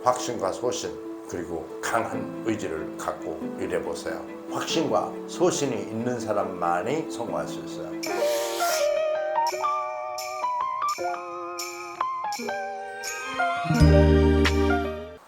확신과 소신 그리고 강한 의지를 갖고 일해보세요. 확신과 소신이 있는 사람만이 성공할 수 있어요.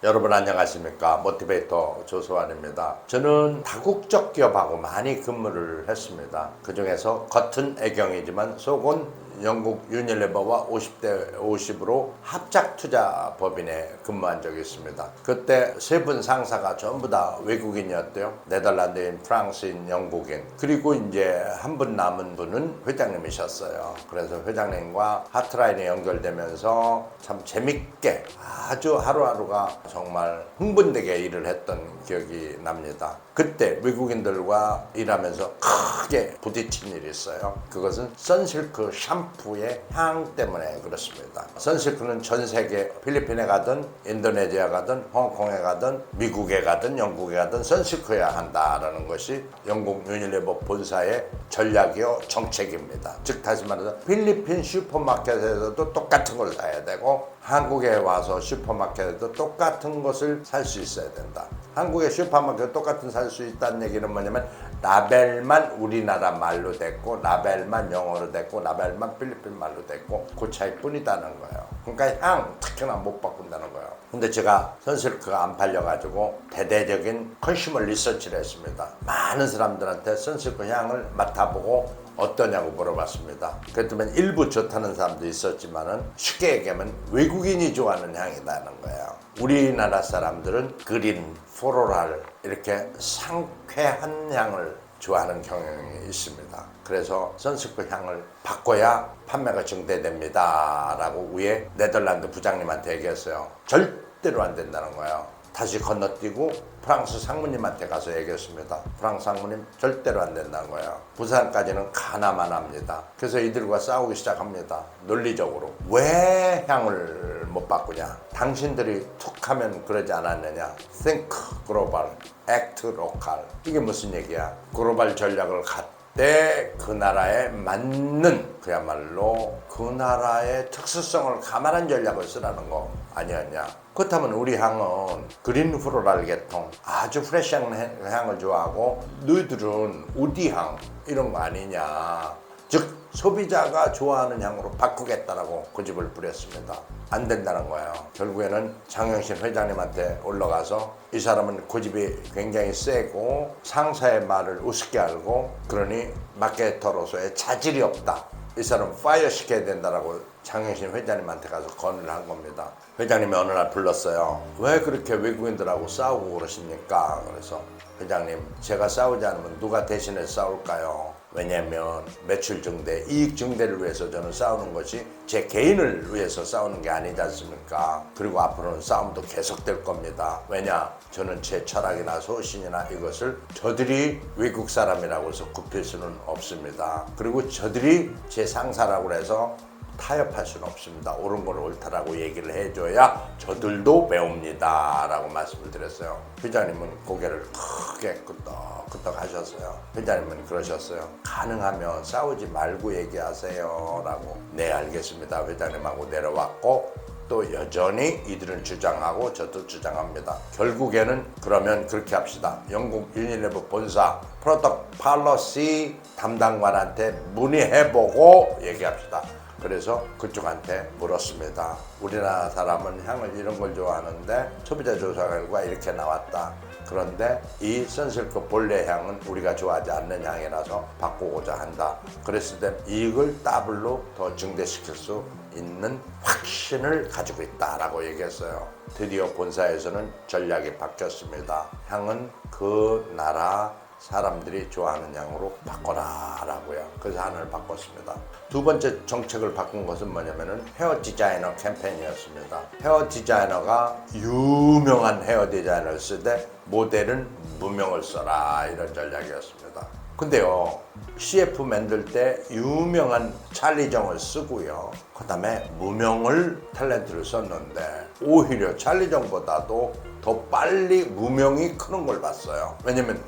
여러분 안녕하십니까? 모티베이터 조소환입니다. 저는 다국적 기업하고 많이 근무를 했습니다. 그 중에서 겉은 애경이지만 속은 영국 유니리버와 50대 50으로 합작투자법인에 근무한 적이 있습니다. 그때 세 분 상사가 전부 다 외국인이었대요. 네덜란드인, 프랑스인, 영국인. 그리고 이제 한 분 남은 분은 회장님이셨어요. 그래서 회장님과 하트라인에 연결되면서 참 재밌게 아주 하루하루가 정말 흥분되게 일을 했던 기억이 납니다. 그때 외국인들과 일하면서 크게 부딪힌 일이 있어요. 그것은 선실크 샴푸의 향 때문에 그렇습니다. 선실크는 전 세계 필리핀에 가든 인도네시아 가든 홍콩에 가든 미국에 가든 영국에 가든 선실크여야 한다라는 것이 영국 유니리버 본사의 전략이요 정책입니다. 즉 다시 말해서 필리핀 슈퍼마켓에서도 똑같은 걸 사야 되고 한국에 와서 슈퍼마켓에도 똑같은 것을 살 수 있어야 된다. 한국의 슈퍼마켓 똑같은 살 수 있다는 얘기는 뭐냐면 라벨만 우리나라 말로 됐고 라벨만 영어로 됐고 라벨만 필리핀 말로 됐고 그 차이뿐이다는 거예요. 그러니까 향 특히나 못 바꾼다는 거예요. 근데 제가 선실크가 안 팔려가지고 대대적인 컨슈머 리서치를 했습니다. 많은 사람들한테 선실크 향을 맡아보고 어떠냐고 물어봤습니다. 그랬더니 일부 좋다는 사람도 있었지만은 쉽게 얘기하면 외국인이 좋아하는 향이라는 거예요. 우리나라 사람들은 그린, 포로랄 이렇게 상쾌한 향을 좋아하는 경향이 있습니다. 그래서 선실크 향을 바꿔야 판매가 증대됩니다 라고 위에 네덜란드 부장님한테 얘기했어요. 절대로 안 된다는 거예요. 다시 건너뛰고 프랑스 상무님한테 가서 얘기했습니다. 프랑스 상무님 절대로 안 된다는 거예요. 부산까지는 가나만 합니다. 그래서 이들과 싸우기 시작합니다. 논리적으로. 왜 향을 못 바꾸냐? 당신들이 툭 하면 그러지 않았느냐? Think global, act local. 이게 무슨 얘기야? 글로벌 전략을 갖되 그 나라에 맞는 그야말로 그 나라의 특수성을 감안한 전략을 쓰라는 거 아니었냐? 그렇다면 우리 향은 그린 플로랄 계통 아주 프레시한 향을 좋아하고 너희들은 우디향 이런 거 아니냐? 즉 소비자가 좋아하는 향으로 바꾸겠다라고 고집을 부렸습니다. 안 된다는 거예요. 결국에는 장영신 회장님한테 올라가서 이 사람은 고집이 굉장히 세고 상사의 말을 우습게 알고 그러니 마케터로서의 자질이 없다. 이 사람 파이어 시켜야 된다라고 장영신 회장님한테 가서 건의를 한 겁니다. 회장님이 어느 날 불렀어요. 왜 그렇게 외국인들하고 싸우고 그러십니까? 그래서 회장님, 제가 싸우지 않으면 누가 대신해 싸울까요? 왜냐하면 매출 증대, 이익 증대를 위해서 저는 싸우는 것이 제 개인을 위해서 싸우는 게 아니지 않습니까? 그리고 앞으로는 싸움도 계속될 겁니다. 왜냐? 저는 제 철학이나 소신이나 이것을 저들이 외국 사람이라고 해서 굽힐 수는 없습니다. 그리고 저들이 제 상사라고 해서 타협할 수는 없습니다. 옳은 걸 옳다라고 얘기를 해줘야 저들도 배웁니다 라고 말씀을 드렸어요. 회장님은 고개를 크게 끄덕끄덕 하셨어요. 회장님은 그러셨어요. 가능하면 싸우지 말고 얘기하세요 라고. 네 알겠습니다. 회장님하고 내려왔고 또 여전히 이들은 주장하고 저도 주장합니다. 결국에는 그러면 그렇게 합시다. 영국 유니리버 본사 프로덕트 팔러시 담당관한테 문의해보고 얘기합시다. 그래서 그쪽한테 물었습니다. 우리나라 사람은 향을 이런 걸 좋아하는데 소비자 조사 결과 이렇게 나왔다. 그런데 이 선실크 본래 향은 우리가 좋아하지 않는 향이라서 바꾸고자 한다. 그랬을 때 이익을 더블로 더 증대시킬 수 있는 확신을 가지고 있다라고 얘기했어요. 드디어 본사에서는 전략이 바뀌었습니다. 향은 그 나라 사람들이 좋아하는 향으로 바꿔라 라고요. 그래서 하나를 바꿨습니다. 두 번째 정책을 바꾼 것은 뭐냐면은 헤어 디자이너 캠페인이었습니다. 헤어 디자이너가 유명한 헤어 디자이너를 쓰되 모델은 무명을 써라 이런 전략이었습니다. 근데요 CF 만들 때 유명한 찰리정을 쓰고요 그 다음에 무명을 탤런트를 썼는데 오히려 찰리정보다도 더 빨리 무명이 크는 걸 봤어요. 왜냐면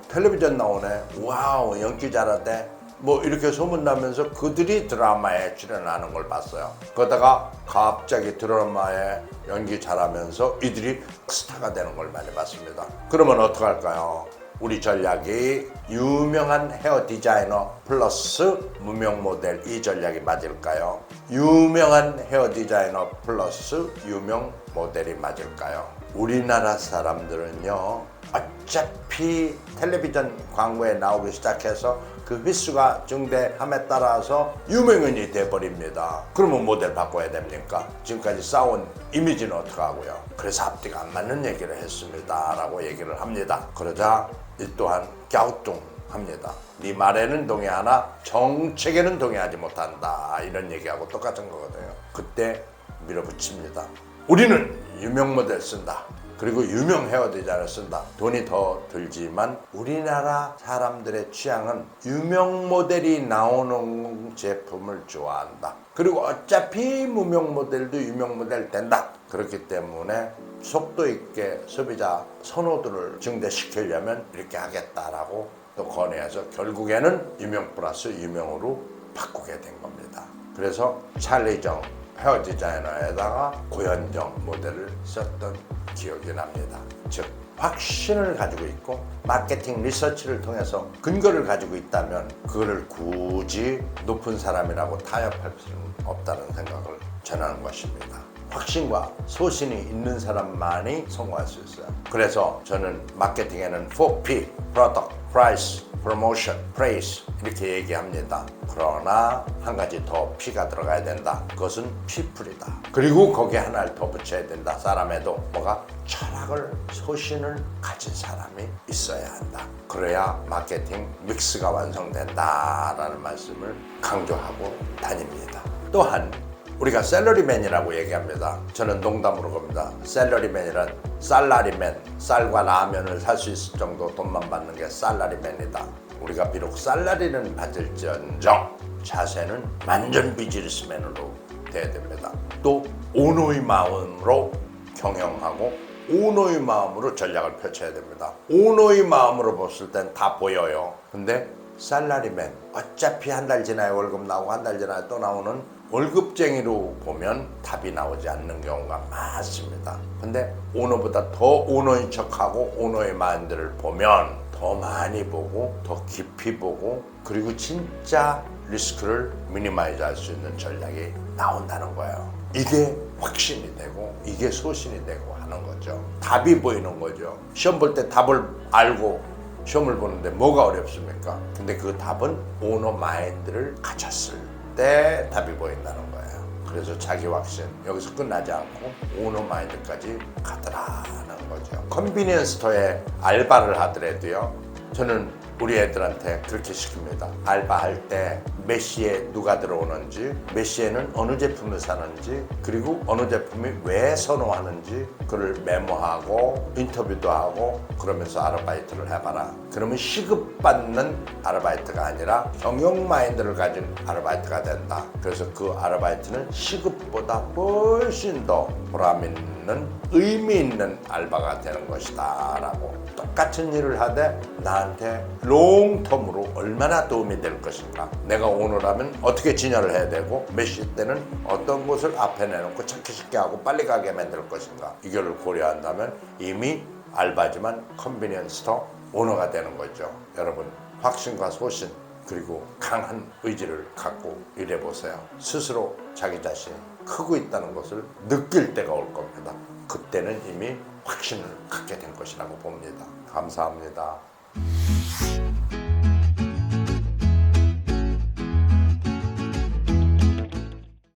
텔레비전 나오네, 와우 연기 잘하대, 뭐 이렇게 소문나면서 그들이 드라마에 출연하는 걸 봤어요. 그러다가 갑자기 드라마에 연기 잘하면서 이들이 스타가 되는 걸 많이 봤습니다. 그러면 어떡할까요? 우리 전략이 유명한 헤어 디자이너 플러스 무명 모델, 이 전략이 맞을까요? 유명한 헤어 디자이너 플러스 유명 모델이 맞을까요? 우리나라 사람들은요, 어차피 텔레비전 광고에 나오기 시작해서 그 횟수가 증대함에 따라서 유명인이 돼버립니다. 그러면 모델 바꿔야 됩니까? 지금까지 쌓아온 이미지는 어떡하고요? 그래서 앞뒤가 안 맞는 얘기를 했습니다 라고 얘기를 합니다. 그러자 이 또한 갸우뚱합니다. 네 말에는 동의하나 정책에는 동의하지 못한다, 이런 얘기하고 똑같은 거거든요. 그때 밀어붙입니다. 우리는 유명 모델 쓴다, 그리고 유명 헤어 디자이너 쓴다. 돈이 더 들지만 우리나라 사람들의 취향은 유명 모델이 나오는 제품을 좋아한다. 그리고 어차피 무명 모델도 유명 모델 된다. 그렇기 때문에 속도 있게 소비자 선호도를 증대시키려면 이렇게 하겠다라고 또 건의해서 결국에는 유명 플러스 유명으로 바꾸게 된 겁니다. 그래서 찰리정 헤어 디자이너에다가 고현정 모델을 썼던 기억이 납니다. 즉, 확신을 가지고 있고 마케팅 리서치를 통해서 근거를 가지고 있다면 그거를 굳이 높은 사람이라고 타협할 필요는 없다는 생각을 전하는 것입니다. 확신과 소신이 있는 사람만이 성공할 수 있어요. 그래서 저는 마케팅에는 4P, Product, Price, Promotion, Praise 이렇게 얘기합니다. 그러나 한 가지 더 P가 들어가야 된다. 그것은 People이다. 그리고 거기에 하나를 더 붙여야 된다. 사람에도 뭐가? 철학을, 소신을 가진 사람이 있어야 한다. 그래야 마케팅 믹스가 완성된다라는 말씀을 강조하고 다닙니다. 또한 우리가 샐러리맨이라고 얘기합니다. 저는 농담으로 겁니다. 샐러리맨이란 살라리맨, 쌀과 라면을 살 수 있을 정도 돈만 받는 게 살라리맨이다. 우리가 비록 살라리는 받을지언정 자세는 완전 비즈니스맨으로 돼야 됩니다. 또 오너의 마음으로 경영하고 오너의 마음으로 전략을 펼쳐야 됩니다. 오너의 마음으로 봤을 땐 다 보여요. 근데 살라리맨, 어차피 한 달 지나야 월급 나오고 한 달 지나야 또 나오는 월급쟁이로 보면 답이 나오지 않는 경우가 많습니다. 근데 오너보다 더 오너인 척하고 오너의 마인드를 보면 더 많이 보고 더 깊이 보고 그리고 진짜 리스크를 미니마이즈 할 수 있는 전략이 나온다는 거예요. 이게 확신이 되고 이게 소신이 되고 하는 거죠. 답이 보이는 거죠. 시험 볼 때 답을 알고 시험을 보는데 뭐가 어렵습니까? 근데 그 답은 오너 마인드를 가졌을 때 답이 보인다는 거예요. 그래서 자기 확신 여기서 끝나지 않고 오너 마인드까지 가더라는 거죠. 컨비니언스 스토어에 알바를 하더라도요, 저는 우리 애들한테 그렇게 시킵니다. 알바할 때 몇 시에 누가 들어오는지, 몇 시에는 어느 제품을 사는지, 그리고 어느 제품이 왜 선호하는지 그걸 메모하고 인터뷰도 하고 그러면서 아르바이트를 해봐라. 그러면 시급받는 아르바이트가 아니라 경영 마인드를 가진 아르바이트가 된다. 그래서 그 아르바이트는 시급보다 훨씬 더 보람 있는 의미 있는 알바가 되는 것이다 라고. 똑같은 일을 하되 나한테 롱텀으로 얼마나 도움이 될 것인가, 내가 오너라면 어떻게 진열을 해야 되고 몇 시 때는 어떤 곳을 앞에 내놓고 찾기 쉽게 하고 빨리 가게 만들 것인가, 이거를 고려한다면 이미 알바지만 컨비니언스 스토어 오너가 되는 거죠. 여러분, 확신과 소신 그리고 강한 의지를 갖고 일해보세요. 스스로 자기 자신이 크고 있다는 것을 느낄 때가 올 겁니다. 그때는 이미 확신을 갖게 된 것이라고 봅니다. 감사합니다.